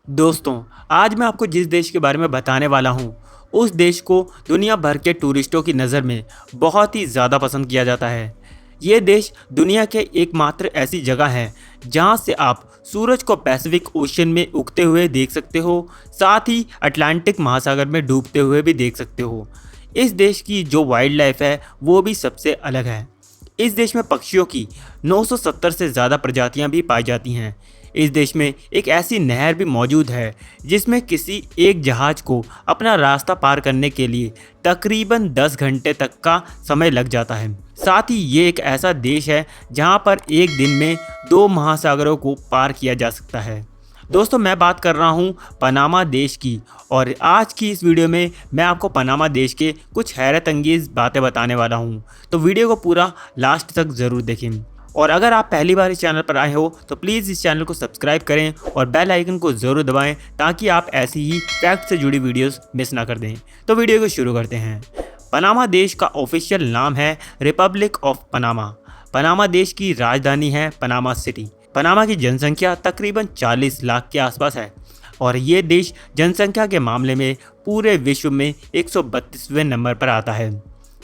दोस्तों, आज मैं आपको जिस देश के बारे में बताने वाला हूँ, उस देश को दुनिया भर के टूरिस्टों की नज़र में बहुत ही ज़्यादा पसंद किया जाता है। ये देश दुनिया के एकमात्र ऐसी जगह है जहाँ से आप सूरज को पैसिफिक ओशन में उगते हुए देख सकते हो, साथ ही अटलांटिक महासागर में डूबते हुए भी देख सकते हो। इस देश की जो वाइल्ड लाइफ है वो भी सबसे अलग है। इस देश में पक्षियों की 970 से ज़्यादा प्रजातियां भी पाई जाती हैं। इस देश में एक ऐसी नहर भी मौजूद है जिसमें किसी एक जहाज़ को अपना रास्ता पार करने के लिए तकरीबन 10 घंटे तक का समय लग जाता है। साथ ही ये एक ऐसा देश है जहां पर एक दिन में 2 महासागरों को पार किया जा सकता है। दोस्तों, मैं बात कर रहा हूं पनामा देश की, और आज की इस वीडियो में मैं आपको पनामा देश के कुछ हैरत अंगेज़ बातें बताने वाला हूं। तो वीडियो को पूरा लास्ट तक ज़रूर देखें। और अगर आप पहली बार इस चैनल पर आए हो तो प्लीज़ इस चैनल को सब्सक्राइब करें और बेल आइकन को ज़रूर दबाएं ताकि आप ऐसी ही फैक्ट से जुड़ी वीडियोस मिस ना कर दें। तो वीडियो को शुरू करते हैं। पनामा देश का ऑफिशियल नाम है रिपब्लिक ऑफ पनामा। पनामा देश की राजधानी है पनामा सिटी। पनामा की जनसंख्या तकरीबन 40 लाख के आसपास है और ये देश जनसंख्या के मामले में पूरे विश्व में 132वें नंबर पर आता है।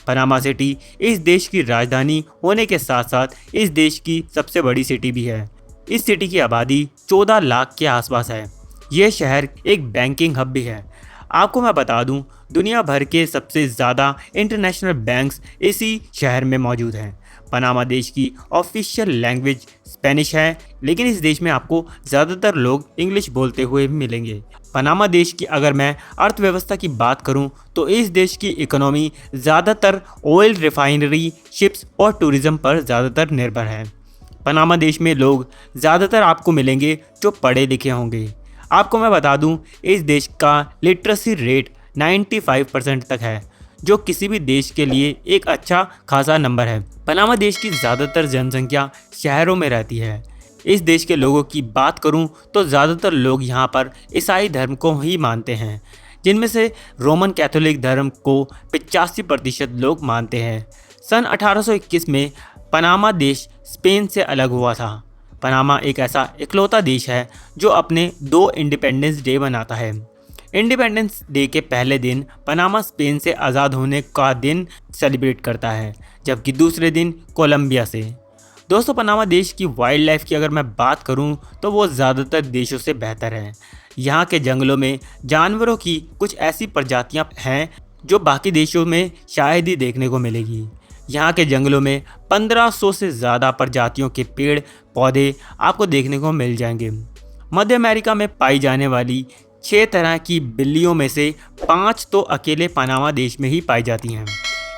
पनामा सिटी इस देश की राजधानी होने के साथ साथ इस देश की सबसे बड़ी सिटी भी है। इस सिटी की आबादी 14 लाख के आसपास है। यह शहर एक बैंकिंग हब भी है। आपको मैं बता दूं, दुनिया भर के सबसे ज़्यादा इंटरनेशनल बैंक्स इसी शहर में मौजूद हैं। पनामा देश की ऑफिशियल लैंग्वेज स्पेनिश है, लेकिन इस देश में आपको ज़्यादातर लोग इंग्लिश बोलते हुए मिलेंगे। पनामा देश की अगर मैं अर्थव्यवस्था की बात करूं तो इस देश की इकोनॉमी ज़्यादातर ऑयल रिफाइनरी, शिप्स और टूरिज़्म पर ज़्यादातर निर्भर है। पनामा देश में लोग ज़्यादातर आपको मिलेंगे जो पढ़े लिखे होंगे। आपको मैं बता दूं, इस देश का लिटरेसी रेट 95% तक है, जो किसी भी देश के लिए एक अच्छा खासा नंबर है। पनामा देश की ज़्यादातर जनसंख्या शहरों में रहती है। इस देश के लोगों की बात करूं तो ज़्यादातर लोग यहां पर ईसाई धर्म को ही मानते हैं, जिनमें से रोमन कैथोलिक धर्म को 85% लोग मानते हैं। सन 1821 में पनामा देश स्पेन से अलग हुआ था। पनामा एक ऐसा इकलौता देश है जो अपने 2 इंडिपेंडेंस डे मनाता है। इंडिपेंडेंस डे के पहले दिन पनामा स्पेन से आज़ाद होने का दिन सेलिब्रेट करता है, जबकि दूसरे दिन कोलंबिया से। दोस्तों, पनामा देश की वाइल्ड लाइफ की अगर मैं बात करूं तो वो ज़्यादातर देशों से बेहतर है। यहाँ के जंगलों में जानवरों की कुछ ऐसी प्रजातियाँ हैं जो बाकी देशों में शायद ही देखने को मिलेगी। यहाँ के जंगलों में 1500 से ज़्यादा प्रजातियों के पेड़ पौधे आपको देखने को मिल जाएंगे। मध्य अमेरिका में पाई जाने वाली 6 तरह की बिल्लियों में से 5 तो अकेले पनामा देश में ही पाई जाती हैं।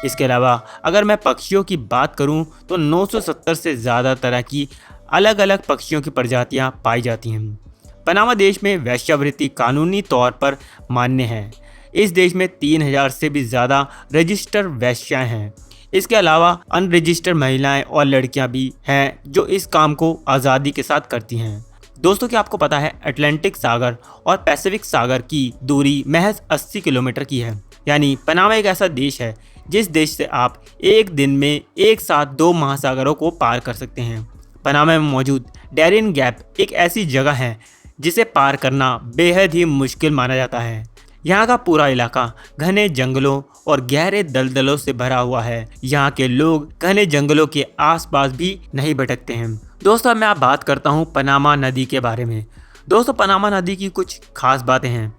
इसके अलावा अगर मैं पक्षियों की बात करूं तो 970 से ज़्यादा तरह की अलग अलग पक्षियों की प्रजातियां पाई जाती हैं। पनामा देश में वेश्यावृत्ति कानूनी तौर पर मान्य है। इस देश में 3000 से भी ज़्यादा रजिस्टर्ड वेश्याएं हैं। इसके अलावा अनरजिस्टर्ड महिलाएं और लड़कियां भी हैं जो इस काम को आज़ादी के साथ करती हैं। दोस्तों, क्या आपको पता है अटलांटिक सागर और पैसिफिक सागर की दूरी महज 80 किलोमीटर की है। यानी पनामा एक ऐसा देश है जिस देश से आप एक दिन में एक साथ 2 महासागरों को पार कर सकते हैं। पनामा में मौजूद डैरियन गैप एक ऐसी जगह है जिसे पार करना बेहद ही मुश्किल माना जाता है। यहाँ का पूरा इलाका घने जंगलों और गहरे दलदलों से भरा हुआ है। यहाँ के लोग घने जंगलों के आसपास भी नहीं भटकते हैं। दोस्तों, अब मैं आप बात करता हूँ पनामा नदी के बारे में। दोस्तों, पनामा नदी की कुछ खास बातें हैं,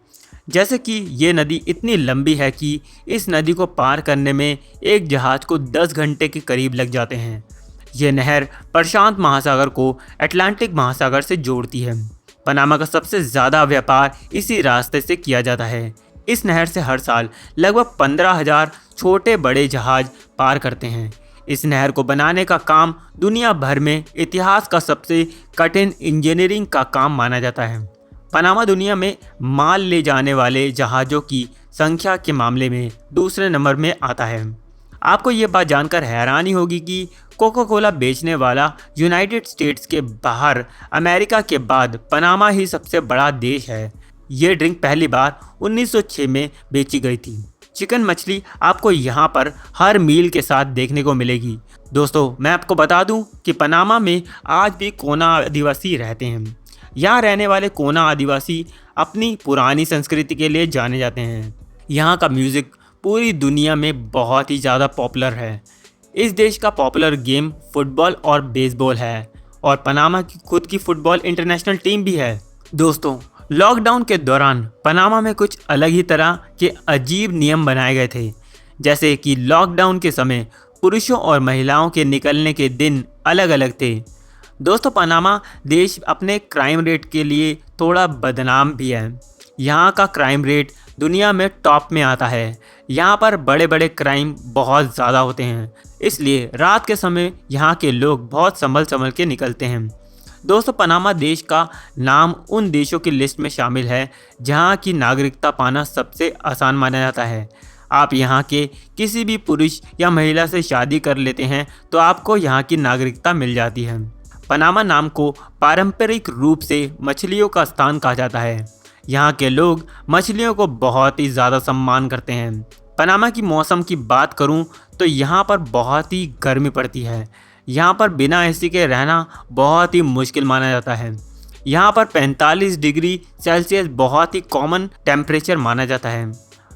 जैसे कि ये नदी इतनी लंबी है कि इस नदी को पार करने में एक जहाज़ को 10 घंटे के करीब लग जाते हैं। ये नहर प्रशांत महासागर को अटलांटिक महासागर से जोड़ती है। पनामा का सबसे ज़्यादा व्यापार इसी रास्ते से किया जाता है। इस नहर से हर साल लगभग 15,000 छोटे बड़े जहाज़ पार करते हैं। इस नहर को बनाने का काम दुनिया भर में इतिहास का सबसे कठिन इंजीनियरिंग का काम माना जाता है। पनामा दुनिया में माल ले जाने वाले जहाज़ों की संख्या के मामले में दूसरे नंबर में आता है। आपको ये बात जानकर हैरानी होगी कि कोका कोला बेचने वाला यूनाइटेड स्टेट्स के बाहर अमेरिका के बाद पनामा ही सबसे बड़ा देश है। ये ड्रिंक पहली बार 1906 में बेची गई थी। चिकन मछली आपको यहाँ पर हर मील के साथ देखने को मिलेगी। दोस्तों, मैं आपको बता दूं कि पनामा में आज भी कोना आदिवासी रहते हैं। यहाँ रहने वाले कोना आदिवासी अपनी पुरानी संस्कृति के लिए जाने जाते हैं। यहाँ का म्यूज़िक पूरी दुनिया में बहुत ही ज़्यादा पॉपुलर है। इस देश का पॉपुलर गेम फुटबॉल और बेसबॉल है और पनामा की खुद की फुटबॉल इंटरनेशनल टीम भी है। दोस्तों, लॉकडाउन के दौरान पनामा में कुछ अलग ही तरह के अजीब नियम बनाए गए थे, जैसे कि लॉकडाउन के समय पुरुषों और महिलाओं के निकलने के दिन अलग अलग थे। दोस्तों, पनामा देश अपने क्राइम रेट के लिए थोड़ा बदनाम भी है। यहाँ का क्राइम रेट दुनिया में टॉप में आता है। यहाँ पर बड़े बड़े क्राइम बहुत ज़्यादा होते हैं, इसलिए रात के समय यहाँ के लोग बहुत संभल के निकलते हैं। दोस्तों, पनामा देश का नाम उन देशों की लिस्ट में शामिल है जहाँ की नागरिकता पाना सबसे आसान माना जाता है। आप यहाँ के किसी भी पुरुष या महिला से शादी कर लेते हैं तो आपको यहाँ की नागरिकता मिल जाती है। पनामा नाम को पारंपरिक रूप से मछलियों का स्थान कहा जाता है। यहाँ के लोग मछलियों को बहुत ही ज़्यादा सम्मान करते हैं। पनामा की मौसम की बात करूँ तो यहाँ पर बहुत ही गर्मी पड़ती है। यहाँ पर बिना एसी के रहना बहुत ही मुश्किल माना जाता है। यहाँ पर 45 डिग्री सेल्सियस बहुत ही कॉमन टेम्परेचर माना जाता है।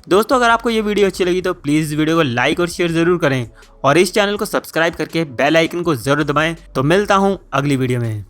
दोस्तों, अगर आपको ये वीडियो अच्छी लगी तो प्लीज़ वीडियो को लाइक और शेयर ज़रूर करें और इस चैनल को सब्सक्राइब करके बेल आइकन को ज़रूर दबाएं। तो मिलता हूँ अगली वीडियो में।